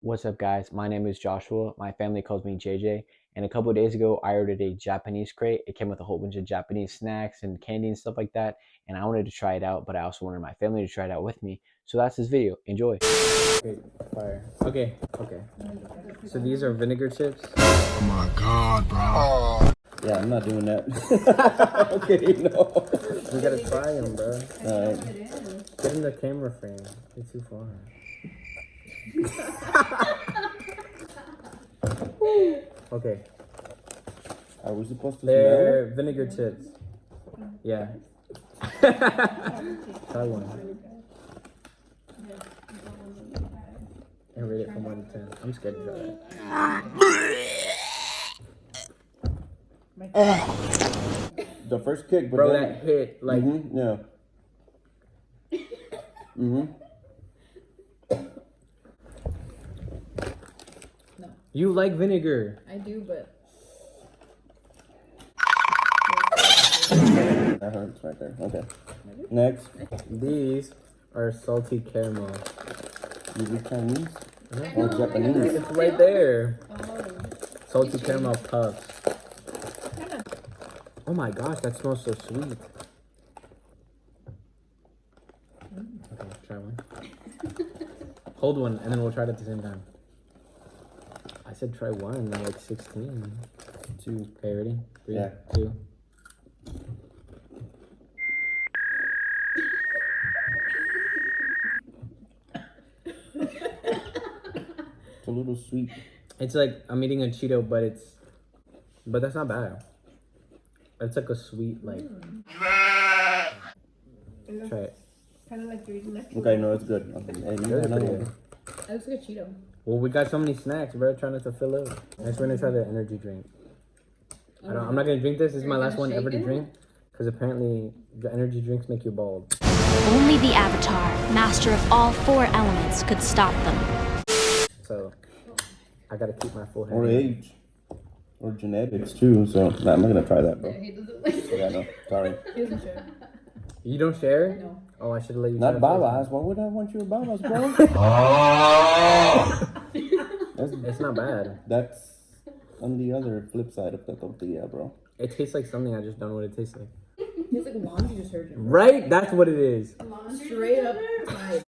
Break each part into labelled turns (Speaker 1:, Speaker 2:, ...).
Speaker 1: What's up, guys? My name is Joshua. My family calls me JJ. And a couple of days ago, I ordered a Japanese crate. It came with a whole bunch of Japanese snacks and candy and stuff like that. And I wanted to try it out, but I also wanted my family to try it out with me. So that's this video. Enjoy.
Speaker 2: Okay, fire. Okay. So these are vinegar chips.
Speaker 3: Oh my god, bro.
Speaker 4: Yeah, I'm not doing that. Okay, no.
Speaker 2: We gotta try them, bro.
Speaker 4: Alright.
Speaker 2: Get in the camera frame. You're too far. Okay.
Speaker 4: Are we supposed to
Speaker 2: They're vinegar chips. Yeah. Try one. And rate it from 1 to 10. I'm scared to try it.
Speaker 4: The first kick, but
Speaker 2: Bro,
Speaker 4: then...
Speaker 2: that hit, like...
Speaker 4: Yeah.
Speaker 2: You like vinegar.
Speaker 5: I do, but
Speaker 4: That hurts right there. Okay. Next.
Speaker 2: These are salty caramel.
Speaker 4: You do Chinese? Or Japanese?
Speaker 2: It's right there.
Speaker 5: oh,
Speaker 2: Salty caramel puffs. Oh my gosh, that smells so sweet. Okay, try one. Hold one, and then we'll try it at the same time. I said try one, not like 16.
Speaker 4: 2.
Speaker 2: Okay, ready? 3,
Speaker 4: Yeah.
Speaker 2: 2.
Speaker 4: It's a little sweet.
Speaker 2: It's like I'm eating a Cheeto, but that's not bad. It's like a sweet, like. Try it.
Speaker 5: kind of like you're eating that.
Speaker 4: Okay, no, it's good. Okay. Hey, you
Speaker 2: Good,
Speaker 4: got another
Speaker 2: good.
Speaker 4: one.
Speaker 5: That looks like a Cheeto.
Speaker 2: Well, we got so many snacks, bro. Trying not to fill up. Next, we're gonna try the energy drink. I'm not gonna drink this. This is my last one ever to drink, because apparently the energy drinks make you bald.
Speaker 6: Only the Avatar, master of all 4 elements, could stop them.
Speaker 2: So I gotta keep my full head.
Speaker 4: Or age. Or genetics, too. So, nah, I'm not gonna try that, bro.
Speaker 5: He doesn't like
Speaker 4: Yeah, no. Sorry.
Speaker 5: He doesn't share.
Speaker 2: You don't share?
Speaker 5: No.
Speaker 2: Oh, I should have let you. try
Speaker 4: Not
Speaker 2: it
Speaker 4: Baba's. Why would I want you a Baba's, bro?
Speaker 2: first. It's not bad.
Speaker 4: That's on the other flip side of the tortilla, bro.
Speaker 2: It tastes like something. I just don't know what it tastes like.
Speaker 5: He's like a laundry detergent.
Speaker 2: Right? That's what it is.
Speaker 5: Straight up. Like,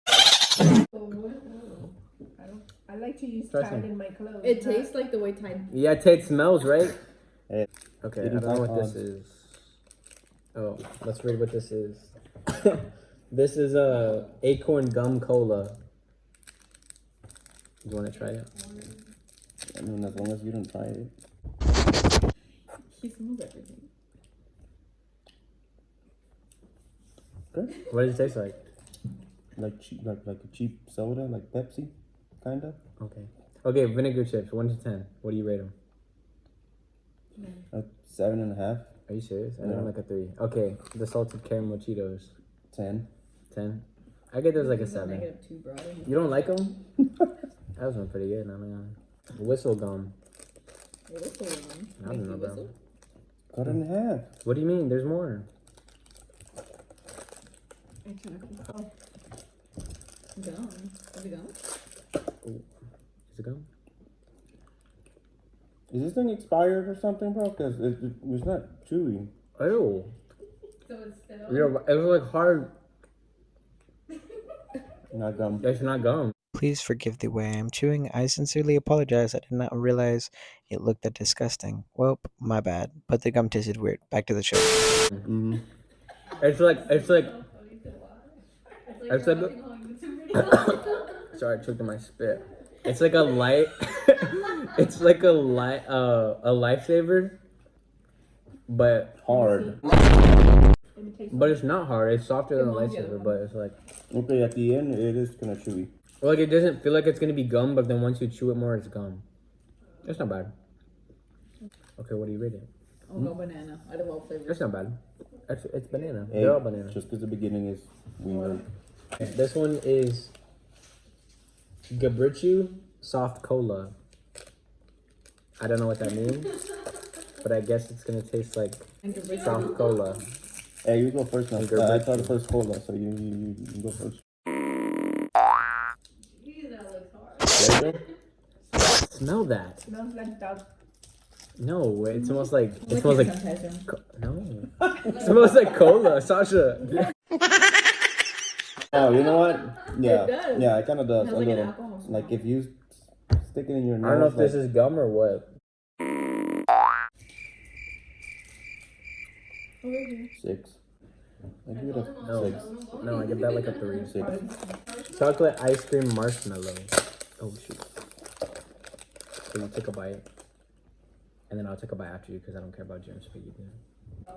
Speaker 7: I like to use
Speaker 2: Try
Speaker 7: Tide
Speaker 2: some.
Speaker 7: in my clothes.
Speaker 5: it tastes like the way Tide.
Speaker 2: Yeah, it smells, right?
Speaker 4: Hey,
Speaker 2: Okay,
Speaker 4: it
Speaker 2: I
Speaker 4: is
Speaker 2: don't know what
Speaker 4: odds.
Speaker 2: this is. Oh, let's read what this is. This is a acorn gum cola. You want to try it?
Speaker 4: I mean, as long as you don't try it.
Speaker 5: He smells everything.
Speaker 4: Good.
Speaker 2: What does it taste like?
Speaker 4: Like cheap, like a cheap soda, like Pepsi, kinda.
Speaker 2: Okay. Okay, vinegar chips, 1 to 10. What do you rate them?
Speaker 4: A 7.5,
Speaker 2: Are you serious? I
Speaker 4: Yeah.
Speaker 2: don't like a 3. Okay, the salted caramel Cheetos,
Speaker 4: 10.
Speaker 2: 10. I get those like a
Speaker 5: He's not
Speaker 2: 7.
Speaker 5: -2, bro.
Speaker 2: You don't like them? That was one pretty good. I mean, whistle gum.
Speaker 5: It looks like one.
Speaker 2: I don't know, bro.
Speaker 5: Whistle?
Speaker 4: Cut it in half.
Speaker 2: What do you mean? There's more.
Speaker 5: Oh. Gum. Is it gum?
Speaker 2: Is it gum?
Speaker 4: Is this thing expired or something, bro? Because it's not chewy.
Speaker 2: Ew.
Speaker 5: So it's still.
Speaker 2: It was like hard.
Speaker 4: Not gum.
Speaker 2: It's not gum.
Speaker 8: Please forgive the way I am chewing. I sincerely apologize. I did not realize it looked that disgusting. Well, my bad. But the gum tasted weird. Back to the show.
Speaker 4: Mm-hmm.
Speaker 2: It's like. Sorry, I choked on my spit. It's like a light. It's like a lifesaver, but
Speaker 4: Hard.
Speaker 2: but it's not hard. It's softer than a lifesaver, but it's like.
Speaker 4: Okay, at the end, it is kind of chewy.
Speaker 2: Like, it doesn't feel like it's gonna be gum, but then once you chew it more, it's gum. It's not bad. Okay, what do you rate it?
Speaker 5: I'll go banana. Out of all flavors.
Speaker 2: It's not bad. It's banana.
Speaker 4: Hey,
Speaker 2: They're all banana.
Speaker 4: just because the beginning is weird.
Speaker 2: This one is Gabrichu soft cola. I don't know what that means, but I guess it's gonna taste like soft cola.
Speaker 4: Hey, you go first now.
Speaker 2: Go
Speaker 4: I
Speaker 2: first.
Speaker 4: thought first cola, so you go first.
Speaker 5: That looks hard.
Speaker 4: There you go.
Speaker 2: Smell that.
Speaker 7: Smells like dog.
Speaker 2: No, it smells like it
Speaker 5: Like
Speaker 2: smells like
Speaker 5: hand sanitizer.
Speaker 2: no. It smells like cola, Sasha.
Speaker 4: Oh, you know what? Yeah,
Speaker 5: does.
Speaker 4: yeah, it kind of does
Speaker 5: It has
Speaker 4: a
Speaker 5: like an
Speaker 4: little.
Speaker 5: alcohol smell.
Speaker 4: Like if you stick it in your nose.
Speaker 2: I don't know if this
Speaker 4: like-
Speaker 2: is gum or what.
Speaker 4: Six. I give it a
Speaker 2: No.
Speaker 4: 6.
Speaker 2: No, I give that like a 3.
Speaker 4: 6.
Speaker 2: Chocolate ice cream marshmallow. Oh shoot. So you take a bite. And then I'll take a bite after you because I don't care about germs for you.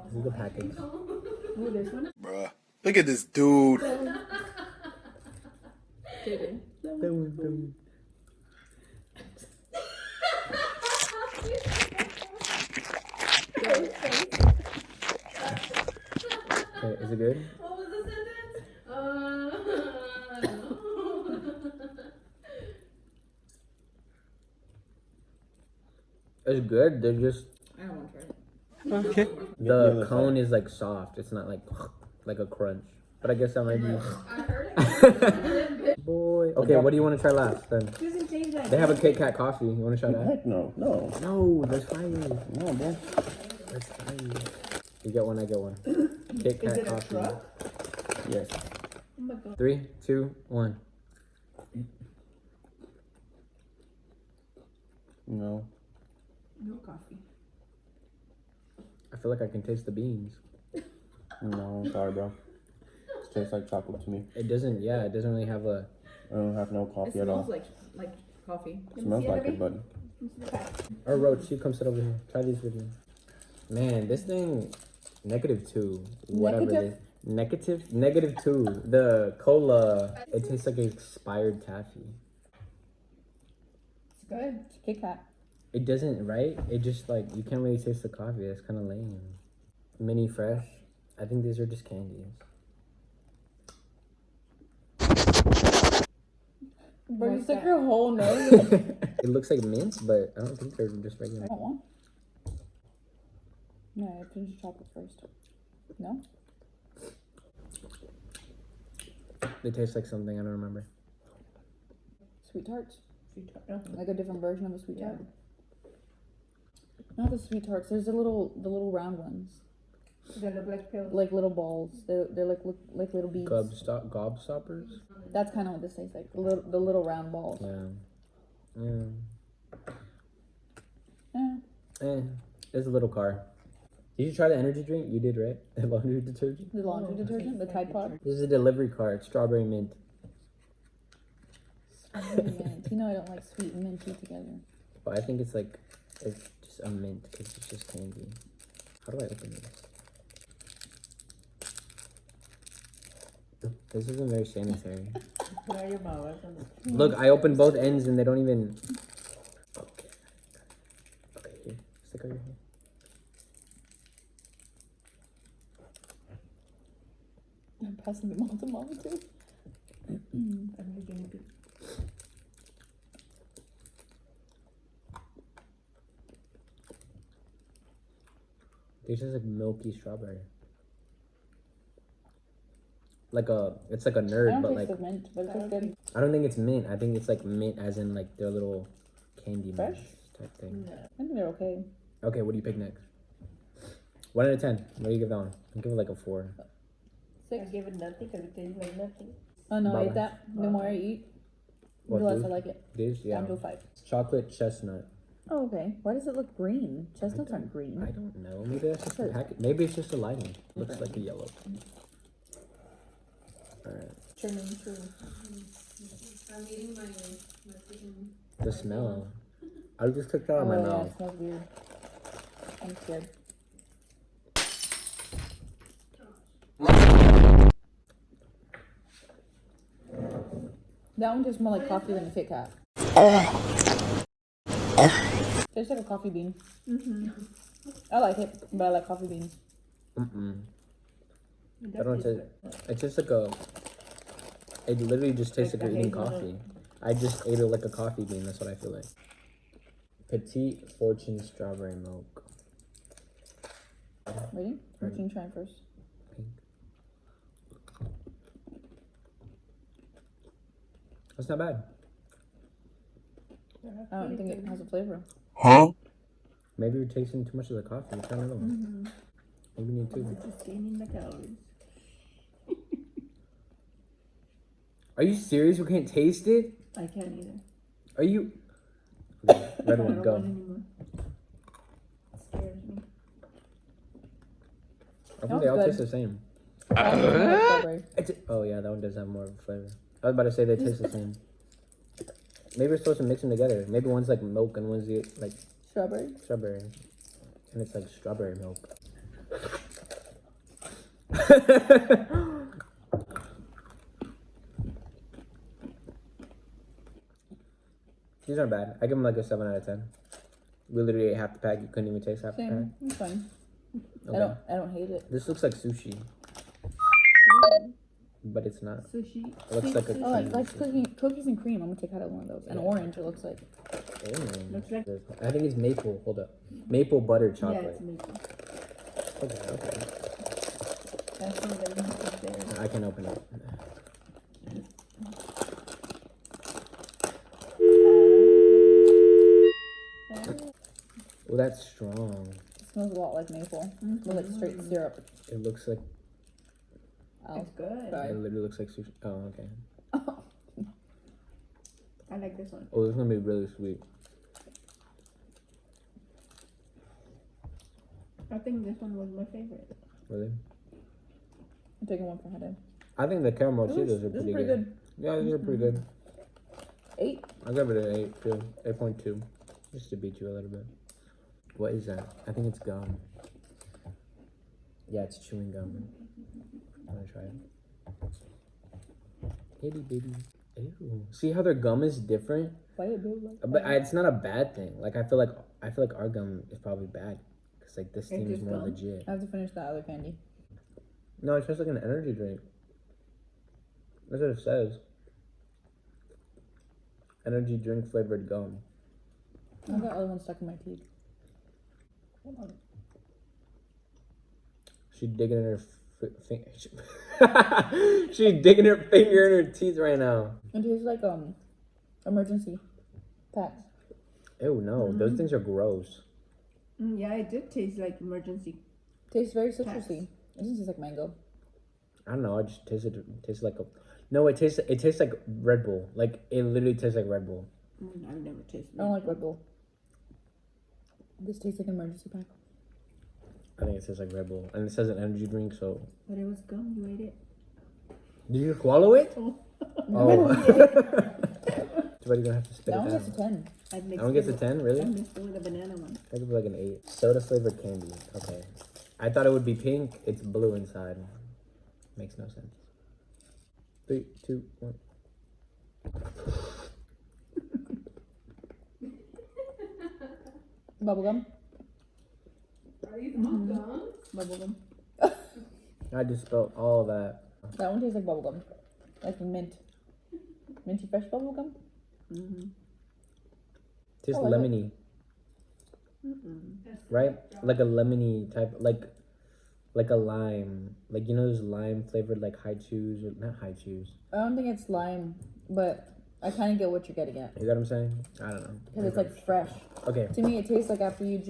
Speaker 2: This is the package.
Speaker 5: Ooh, this one.
Speaker 3: Bruh. Look at this dude.
Speaker 2: Okay, is it good?
Speaker 5: What was the sentence?
Speaker 2: It's good. They're just
Speaker 5: I don't want to try it.
Speaker 8: Okay.
Speaker 2: the
Speaker 4: other
Speaker 2: cone is like soft. It's not like like a crunch. But I guess that might be.
Speaker 5: I heard it.
Speaker 2: Boy. Okay, what do you want to try last then?
Speaker 7: Doesn't taste like
Speaker 2: They have a Kit Kat coffee. You want to try that?
Speaker 4: Heck no, no,
Speaker 2: No, that's fine.
Speaker 4: no, bro.
Speaker 2: That's fine. You get one, I get one. Kit Kat coffee.
Speaker 4: Yes.
Speaker 5: Oh my god.
Speaker 2: 3, 2, 1.
Speaker 4: No.
Speaker 7: no coffee.
Speaker 2: I feel like I can taste the beans.
Speaker 4: No, sorry, bro. It tastes like chocolate to me.
Speaker 2: It doesn't. Yeah, it doesn't really have a.
Speaker 4: I don't have no
Speaker 5: It
Speaker 4: coffee at all.
Speaker 5: smells like coffee.
Speaker 4: It smells like it, but
Speaker 2: Or Roach, you come sit over here. Try these with me. Man, this thing, -2. Whatever it is. -2. The cola, it tastes like expired taffy.
Speaker 5: It's good. It's Kit Kat.
Speaker 2: It doesn't, right? It just like, you can't really taste the coffee. It's kind of lame. Mini fresh. I think these are just candies.
Speaker 5: Bro, you stuck your whole nose.
Speaker 2: It looks like mint, but I don't think they're just regular.
Speaker 5: don't want. No, I finish chocolate first. No?
Speaker 2: They taste like something, I don't remember.
Speaker 5: Sweet tarts. Like a different version of a sweet tart. Not the sweet tarts. There's the little round ones,
Speaker 7: They look like pills.
Speaker 5: like little balls. They're like look like little beads.
Speaker 2: Gobstoppers?
Speaker 5: That's kind of what this tastes like. The little round balls.
Speaker 2: Yeah. Yeah.
Speaker 5: Eh,
Speaker 2: It's a little car. Did you try the energy drink? You did, right? The laundry detergent?
Speaker 5: the laundry detergent, the Tide Pod.
Speaker 2: This is a delivery car. It's strawberry mint.
Speaker 5: Mint. You know I don't like sweet and minty together.
Speaker 2: But I think it's like, it's just a mint because it's just candy. How do I open this? This isn't very sanitary. Look, I opened both ends and they don't even. Okay. Okay, here. Stick out your hand.
Speaker 5: I'm passing them on to mama too.
Speaker 2: This is like milky strawberry. It's like a
Speaker 5: I
Speaker 2: nerd,
Speaker 5: don't
Speaker 2: but
Speaker 5: taste
Speaker 2: like
Speaker 5: the mint, but it tastes good.
Speaker 2: I don't think it's mint. I think it's like mint as in like their little candy
Speaker 5: Fresh?
Speaker 2: mints type thing.
Speaker 5: I think they're okay.
Speaker 2: Okay, what do you pick next? 1 out of 10. What do you give that one? I'll give it like a 4.
Speaker 5: 6.
Speaker 7: Give it nothing because it tastes like nothing.
Speaker 5: Oh no, I
Speaker 2: Baba.
Speaker 5: ate that. The more I eat, the
Speaker 2: What,
Speaker 5: less
Speaker 2: this?
Speaker 5: I like it.
Speaker 2: This? Yeah.
Speaker 5: Down to a 5.
Speaker 2: Chocolate chestnut.
Speaker 5: Oh, okay. Why does it look green? Chestnuts aren't green.
Speaker 2: I don't know. Maybe that's just the packet. Maybe it's just a lighting. Looks like a yellow. Alright.
Speaker 5: Turning true. I'm eating my freaking.
Speaker 2: The smell. I just took that out of my
Speaker 5: yeah,
Speaker 2: mouth.
Speaker 5: it smells weird. I'm scared. That one tastes more like coffee than a Kit Kat. Tastes like a coffee bean. I like it, but I like coffee beans.
Speaker 2: Mm-mm. I don't taste. It tastes like a. It literally just tastes like you're eating coffee. I just ate it like a coffee bean. That's what I feel like. Petite Fortune strawberry milk.
Speaker 5: Ready? Which one try first?
Speaker 2: Pink. That's not bad.
Speaker 5: I don't think it has a flavor.
Speaker 2: Maybe you're tasting too much of the coffee. Try another one. Maybe you need two.
Speaker 7: Just gaining the calories.
Speaker 2: Are you serious? You can't taste it?
Speaker 7: I can't either.
Speaker 2: Are you? Okay, red
Speaker 7: I
Speaker 2: one,
Speaker 7: don't
Speaker 2: go.
Speaker 7: want anymore. It scares me.
Speaker 2: I think
Speaker 5: That
Speaker 2: they all
Speaker 5: was
Speaker 2: taste
Speaker 5: good.
Speaker 2: the same.
Speaker 5: Strawberry.
Speaker 2: Oh yeah, that one does have more of a flavor. I was about to say they taste the same. Maybe we're supposed to mix them together. Maybe one's like milk and one's like
Speaker 5: Strawberry.
Speaker 2: strawberry. And it's like strawberry milk. These aren't bad. I give them like a 7 out of 10. We literally ate half the pack. You couldn't even taste half the pack.
Speaker 5: Same. It's fine.
Speaker 2: Okay.
Speaker 5: I don't hate it.
Speaker 2: This looks like sushi, but it's not.
Speaker 7: Sushi.
Speaker 2: It looks like a
Speaker 5: Oh, like cookies and cream. I'm gonna take out one of those. And orange. It looks like.
Speaker 7: Looks like.
Speaker 2: I think it's maple. Hold up. Maple butter
Speaker 7: Yeah,
Speaker 2: chocolate.
Speaker 7: it's maple.
Speaker 2: Okay.
Speaker 7: That's one that you put there.
Speaker 2: I can open it. Well, that's strong.
Speaker 5: It smells a lot like maple. It smells like straight syrup.
Speaker 2: It looks like.
Speaker 5: Oh,
Speaker 7: It's good.
Speaker 5: sorry.
Speaker 2: It literally looks like sushi. Oh, okay.
Speaker 7: I like this one.
Speaker 2: Oh, this is gonna be really sweet.
Speaker 7: I think this one was my favorite.
Speaker 2: Really?
Speaker 5: I'm taking one for Hada.
Speaker 2: I think the caramel
Speaker 5: This
Speaker 2: Cheetos
Speaker 5: is
Speaker 2: are pretty
Speaker 5: pretty
Speaker 2: good.
Speaker 5: good.
Speaker 2: Yeah, these are pretty good.
Speaker 5: 8.
Speaker 2: I'll give it an 8 too. 8.2. Just to beat you a little bit. What is that? I think it's gum. Yeah, it's chewing gum. I'm gonna try it. Itty bitty. Ew. See how their gum is different?
Speaker 5: Why it do like
Speaker 2: But it's not a bad thing. Like I feel like our gum is probably bad. Cause like this thing is
Speaker 7: just
Speaker 2: more
Speaker 7: gum?
Speaker 2: legit.
Speaker 5: I have to finish that other candy.
Speaker 2: No, it tastes like an energy drink. That's what it says. Energy drink flavored gum.
Speaker 5: I got other one stuck in my teeth.
Speaker 2: She's digging in her she's digging her finger in her teeth right now.
Speaker 5: It tastes like emergency packs.
Speaker 2: Ew, no, those things are gross.
Speaker 7: Yeah, it did taste like emergency.
Speaker 5: Tastes very citrusy. It doesn't taste like mango.
Speaker 2: I don't know. I just tasted like a. No, it tastes like Red Bull. Like it literally tastes like Red Bull.
Speaker 7: I've never tasted
Speaker 5: I don't like Red Bull. This tastes like an emergency pack.
Speaker 2: I think it tastes like Red Bull, and it says an energy drink. So
Speaker 7: But it was gum, you ate it.
Speaker 2: did you swallow it?
Speaker 7: Oh.
Speaker 2: Oh. But you're gonna have to spit
Speaker 5: That
Speaker 2: it
Speaker 5: one
Speaker 2: down.
Speaker 5: gets a 10.
Speaker 7: I mixed
Speaker 2: That one gets a
Speaker 7: it
Speaker 2: 10, really?
Speaker 7: I mixed it with a banana one.
Speaker 2: I give it like an 8. Soda flavored candy. Okay. I thought it would be pink. It's blue inside. Makes no sense. 3, 2, 1.
Speaker 5: Bubblegum.
Speaker 7: Are these gum?
Speaker 5: Bubblegum.
Speaker 2: I just spelled all that.
Speaker 5: That one tastes like bubblegum. Like mint. Minty fresh bubblegum?
Speaker 2: Tastes
Speaker 5: I like it.
Speaker 2: lemony. Right? Like a lemony type, like a lime. Like, you know those lime flavored like high chews, or not high chews.
Speaker 5: I don't think it's lime, but I kind of get what you're getting at.
Speaker 2: You got what I'm saying? I don't know.
Speaker 5: Because it's like fresh.
Speaker 2: Okay.
Speaker 5: To me, it tastes like after you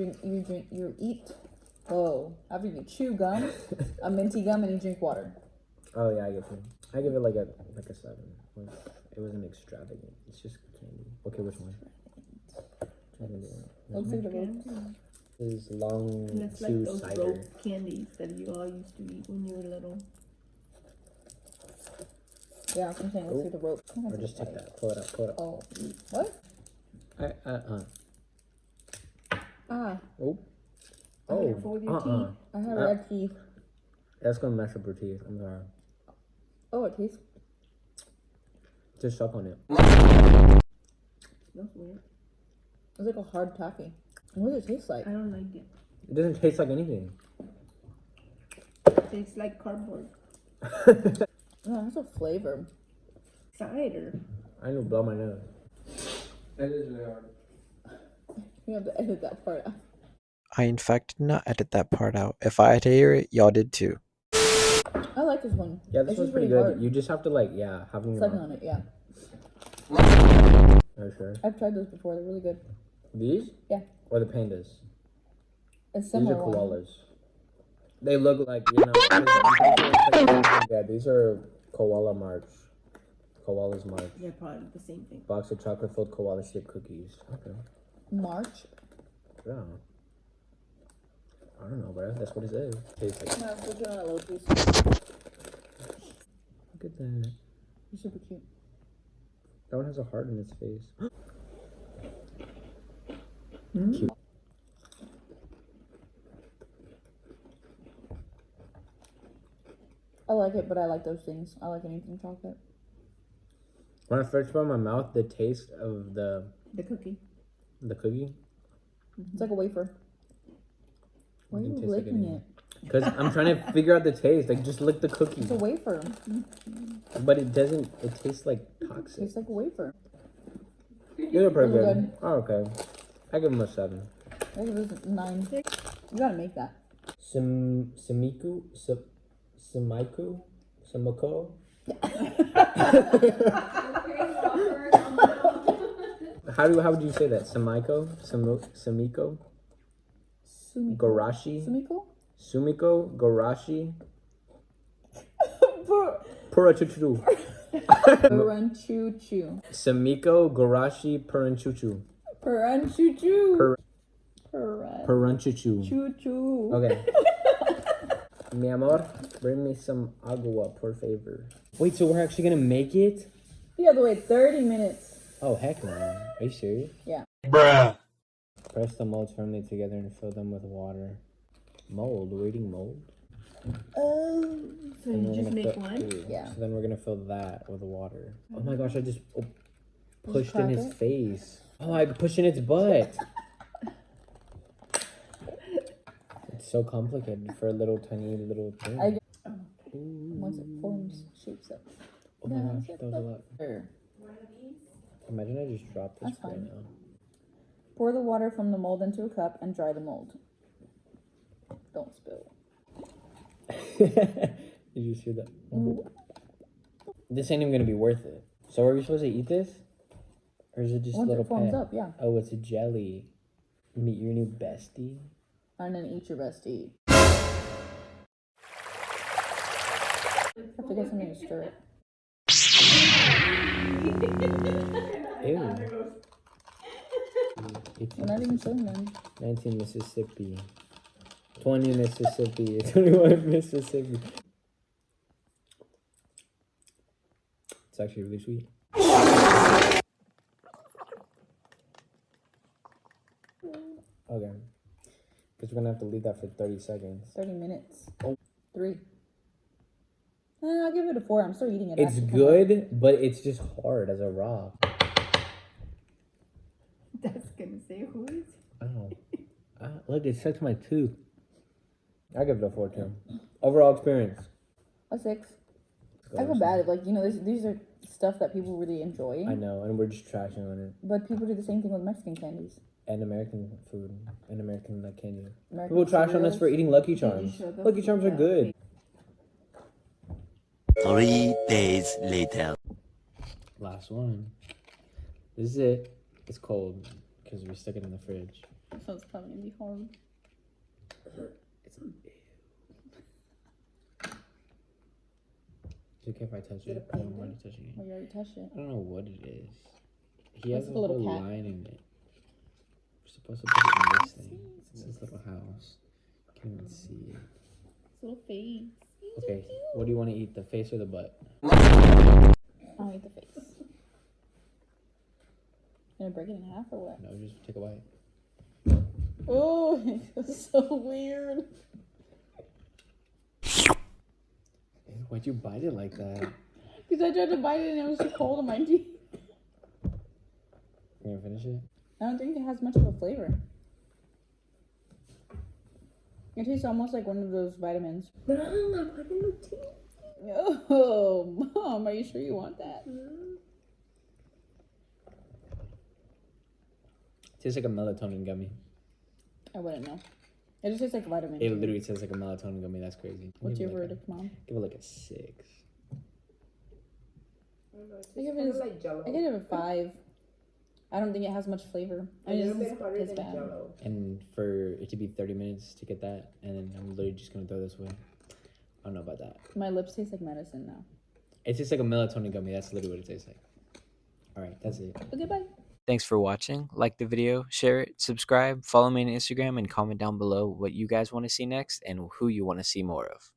Speaker 5: eat. Oh, after you chew gum, a minty gum, and you drink water.
Speaker 2: Oh yeah, I get you. I give it like a 7. It wasn't extravagant. It's just candy. Okay, which one?
Speaker 5: Looks like the rope.
Speaker 2: This is long
Speaker 7: It's like
Speaker 2: chew
Speaker 7: those
Speaker 2: cider.
Speaker 7: rope candies that you all used to eat when you were little.
Speaker 5: Yeah, that's what I'm saying. Looks like the rope.
Speaker 2: Or just take that. Pull it up. Pull it up.
Speaker 5: Oh, what? Ah,
Speaker 2: Oh.
Speaker 7: Careful with your teeth.
Speaker 5: I have red teeth.
Speaker 2: That's gonna mess up your teeth. I'm sorry.
Speaker 5: Oh, it tastes.
Speaker 2: Just suck on it.
Speaker 7: Smells weird.
Speaker 5: It's like a hard taffy. What does it taste like?
Speaker 7: I don't like it.
Speaker 2: It doesn't taste like anything.
Speaker 7: It tastes like cardboard.
Speaker 5: No, that's a flavor.
Speaker 7: Cider.
Speaker 2: I need to blow my nose. That is really hard.
Speaker 5: You have to edit that part out.
Speaker 8: I, in fact, did not edit that part out. If I had to hear it, y'all did too.
Speaker 5: I like this one.
Speaker 2: Yeah, this
Speaker 5: It's
Speaker 2: one's
Speaker 5: just
Speaker 2: pretty
Speaker 5: really
Speaker 2: good.
Speaker 5: hard.
Speaker 2: You just have to like, have them in your
Speaker 5: Sucking
Speaker 2: mouth.
Speaker 5: on it, yeah.
Speaker 2: Are you sure?
Speaker 5: I've tried those before. They're really good.
Speaker 2: These?
Speaker 5: Yeah.
Speaker 2: Or the pandas?
Speaker 5: It's
Speaker 2: These
Speaker 5: similar
Speaker 2: are
Speaker 5: one.
Speaker 2: koalas. They look like, you know. I'm pretty sure it's like, yeah, these are koala march. Koala's march.
Speaker 7: They're probably the same thing.
Speaker 2: Box of chocolate-filled koala shaped cookies. Okay.
Speaker 5: March.
Speaker 2: Yeah. I don't know, bro. That's what it says. Tastes like.
Speaker 5: No, put it on a little piece.
Speaker 2: Look at that.
Speaker 5: You're super cute.
Speaker 2: That one has a heart in its face. Cute.
Speaker 5: I like it, but I like those things. I like anything chocolate.
Speaker 2: When I first put it in my mouth, the taste of the
Speaker 7: The cookie.
Speaker 5: It's like a wafer. Why are you licking it?
Speaker 2: Because I'm trying to figure out the taste. Like, just lick the cookie.
Speaker 5: It's a wafer.
Speaker 2: But it doesn't. It tastes like toxic.
Speaker 5: Tastes like a wafer.
Speaker 2: These are pretty
Speaker 5: Those are
Speaker 2: good.
Speaker 5: good.
Speaker 2: Oh, okay. I give them a 7.
Speaker 5: I give this a 9. You gotta make that.
Speaker 2: Samiku? Samiko? How would you say that? Samiko? Samiko?
Speaker 5: Sumiko.
Speaker 2: Garashi?
Speaker 5: Sumiko?
Speaker 2: Sumiko? Garashi? Purachuchu.
Speaker 5: Puranchuchu.
Speaker 2: Samiko? Garashi? Puranchuchu.
Speaker 5: Puranchuchu.
Speaker 2: Puranchuchu.
Speaker 5: Choo-choo.
Speaker 2: Okay. Mi amor, bring me some agua, por favor. Wait, so we're actually gonna make it?
Speaker 5: You have to wait 30 minutes.
Speaker 2: Oh, heck no. Are you serious?
Speaker 5: Yeah.
Speaker 3: Bruh.
Speaker 2: Press the molds firmly together and fill them with water. Mold? We're eating mold?
Speaker 7: Oh, so
Speaker 2: And
Speaker 7: you
Speaker 2: we're
Speaker 7: just
Speaker 2: gonna
Speaker 7: make
Speaker 2: fill-
Speaker 7: one?
Speaker 2: Ooh,
Speaker 5: Yeah.
Speaker 2: So then we're gonna fill that with water. Oh my gosh, I just
Speaker 5: Just
Speaker 2: pushed in
Speaker 5: crack
Speaker 2: his
Speaker 5: it?
Speaker 2: face. Oh, I pushed in its butt. It's so complicated for a little tiny little thing.
Speaker 5: I Once it forms, shapes up.
Speaker 2: Oh my gosh, that was a lot.
Speaker 5: Sure.
Speaker 2: Imagine I just dropped this
Speaker 5: That's
Speaker 2: right
Speaker 5: fine.
Speaker 2: now.
Speaker 5: Pour the water from the mold into a cup and dry the mold. Don't spill.
Speaker 2: Did you see that? This ain't even gonna be worth it. So are we supposed to eat this? Or is it just a
Speaker 5: Once
Speaker 2: little
Speaker 5: it forms
Speaker 2: pen?
Speaker 5: up, yeah.
Speaker 2: Oh, it's a jelly. Meet your new bestie.
Speaker 5: And then eat your bestie. Have to get something to stir it.
Speaker 2: Ew.
Speaker 5: We're not even showing them.
Speaker 2: 19 Mississippi. 20 Mississippi. 21 Mississippi. It's actually really sweet. Okay. Because we're gonna have to leave that for 30 seconds.
Speaker 5: 30 minutes.
Speaker 2: Oh.
Speaker 5: 3. I'll give it a 4. I'm still eating it.
Speaker 2: It's
Speaker 5: actually.
Speaker 2: good, but it's just hard as a rock.
Speaker 7: That's gonna say who is?
Speaker 2: Oh. Look, it stuck to my tooth. I give it a 4 too. Overall experience.
Speaker 5: A 6. I feel bad. Like, you know, these are stuff that people really enjoy.
Speaker 2: I know, and we're just trashing on it.
Speaker 5: But people do the same thing with Mexican candies.
Speaker 2: And American food. And American candy.
Speaker 5: American
Speaker 2: People trash on us
Speaker 5: cereals.
Speaker 2: for eating Lucky Charms.
Speaker 7: show them?
Speaker 2: Lucky Charms are
Speaker 7: Yeah.
Speaker 2: good.
Speaker 9: 3 days later.
Speaker 2: Last one. This is it. It's cold because we stuck it in the fridge.
Speaker 5: So it's probably gonna be hard.
Speaker 2: It's okay if I touch it. I don't mind touching it.
Speaker 5: Well, you already touched it.
Speaker 2: I don't know what it is. He
Speaker 5: It's
Speaker 2: has
Speaker 5: like
Speaker 2: a
Speaker 5: a little
Speaker 2: little
Speaker 5: cat.
Speaker 2: line in it. We're supposed to put it in this thing. It's this little house. Can't even see it.
Speaker 5: It's a little face.
Speaker 2: Okay, what do you want to eat? The face or the butt?
Speaker 5: I'll eat the face. Gonna break it in half or what?
Speaker 2: No, just take a bite.
Speaker 5: Oh, it feels so weird.
Speaker 2: Ew, why'd you bite it like that?
Speaker 5: Because I tried to bite it and it was too cold on my teeth.
Speaker 2: You gonna finish it?
Speaker 5: I don't think it has much of a flavor. It tastes almost like one of those vitamins. Oh, Mom, are you sure you want that?
Speaker 2: Tastes like a melatonin gummy.
Speaker 5: I wouldn't know. It just tastes like a vitamin.
Speaker 2: It literally tastes like a melatonin gummy. That's crazy.
Speaker 5: What's
Speaker 2: Give
Speaker 5: your
Speaker 2: it like
Speaker 5: verdict, Mom?
Speaker 2: Give it like a 6.
Speaker 5: I give it a 5. I don't think it has much flavor.
Speaker 7: A
Speaker 5: I mean,
Speaker 7: little
Speaker 5: this
Speaker 7: bit harder
Speaker 5: is
Speaker 7: than
Speaker 5: bad.
Speaker 7: Jell-O.
Speaker 2: And for it to be 30 minutes to get that, and then I'm literally just gonna throw this away. I don't know about that.
Speaker 5: My lips taste like medicine now.
Speaker 2: It tastes like a melatonin gummy. That's literally what it tastes like. All right, that's it.
Speaker 5: Okay, bye.
Speaker 8: Thanks for watching. Like the video, share it, subscribe, follow me on Instagram, and comment down below what you guys want to see next and who you want to see more of.